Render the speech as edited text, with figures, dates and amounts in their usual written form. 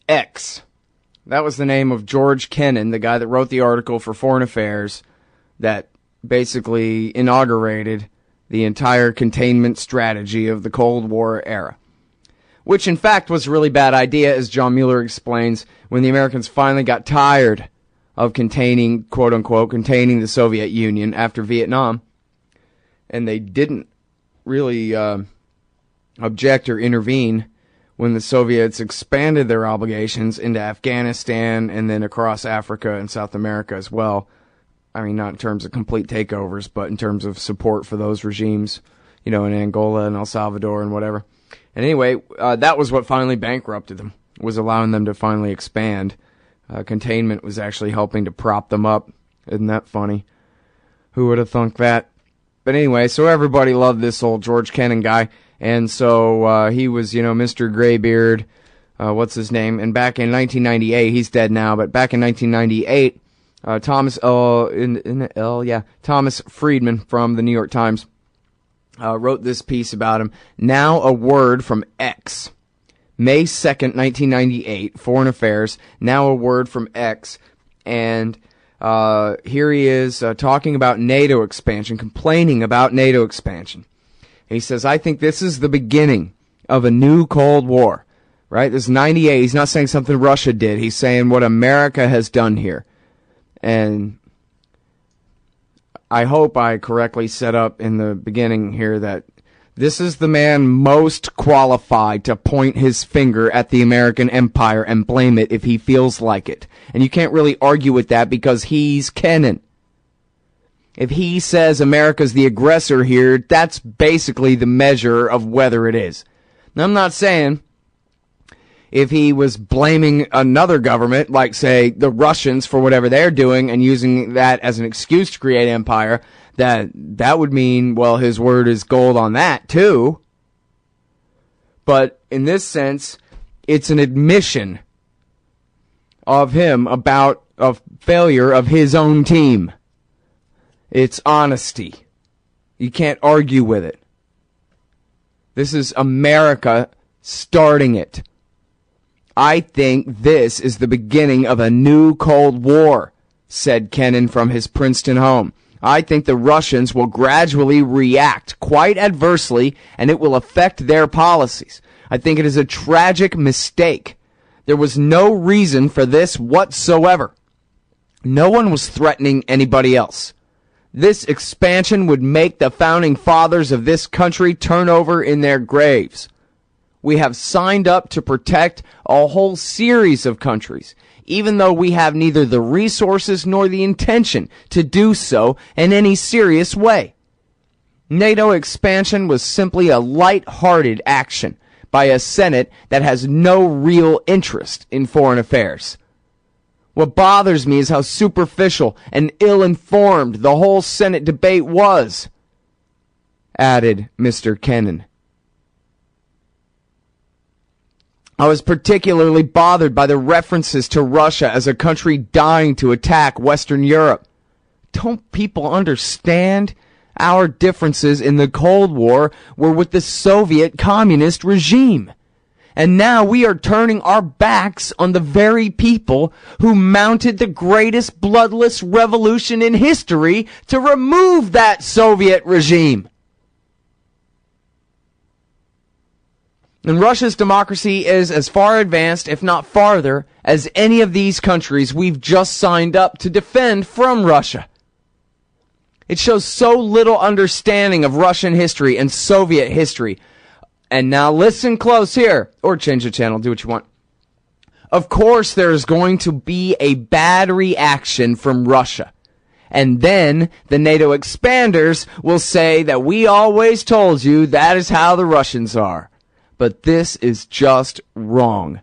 X. That was the name of George Kennan, the guy that wrote the article for Foreign Affairs that basically inaugurated the entire containment strategy of the Cold War era. Which, in fact, was a really bad idea, as John Mueller explains, when the Americans finally got tired of containing, quote-unquote, containing the Soviet Union after Vietnam. And they didn't really object or intervene when the Soviets expanded their obligations into Afghanistan and then across Africa and South America as well. I mean, not in terms of complete takeovers, but in terms of support for those regimes, you know, in Angola and El Salvador and whatever. And anyway, that was what finally bankrupted them, was allowing them to finally expand. Containment was actually helping to prop them up. Isn't that funny? Who would have thunk that? But anyway, so everybody loved this old George Kennan guy. And so he was, you know, Mr. Graybeard, what's his name? And back in 1998, he's dead now, but back in 1998, Thomas Friedman from the New York Times wrote this piece about him. Now a word from X. May 2nd, 1998, Foreign Affairs. Now a word from X. And here he is talking about NATO expansion, complaining about NATO expansion. He says, I think this is the beginning of a new Cold War, right? This is 98. He's not saying something Russia did. He's saying what America has done here. And I hope I correctly set up in the beginning here that this is the man most qualified to point his finger at the American empire and blame it if he feels like it. And you can't really argue with that because he's Kennan. If he says America's the aggressor here, that's basically the measure of whether it is. Now, I'm not saying if he was blaming another government, like, say, the Russians for whatever they're doing and using that as an excuse to create empire, that would mean, well, his word is gold on that, too. But in this sense, it's an admission of him about a failure of his own team. It's honesty. You can't argue with it. This is America starting it. I think this is the beginning of a new Cold War, said Kennan from his Princeton home. I think the Russians will gradually react quite adversely, and it will affect their policies. I think it is a tragic mistake. There was no reason for this whatsoever. No one was threatening anybody else. This expansion would make the founding fathers of this country turn over in their graves. We have signed up to protect a whole series of countries, even though we have neither the resources nor the intention to do so in any serious way. NATO expansion was simply a light-hearted action by a Senate that has no real interest in foreign affairs. What bothers me is how superficial and ill-informed the whole Senate debate was, added Mr. Kennan. I was particularly bothered by the references to Russia as a country dying to attack Western Europe. Don't people understand? Our differences in the Cold War were with the Soviet communist regime. And now we are turning our backs on the very people who mounted the greatest bloodless revolution in history to remove that Soviet regime. And Russia's democracy is as far advanced, if not farther, as any of these countries we've just signed up to defend from Russia. It shows so little understanding of Russian history and Soviet history. And now listen close here, or change the channel, do what you want. Of course there's going to be a bad reaction from Russia. And then the NATO expanders will say that we always told you that is how the Russians are. But this is just wrong.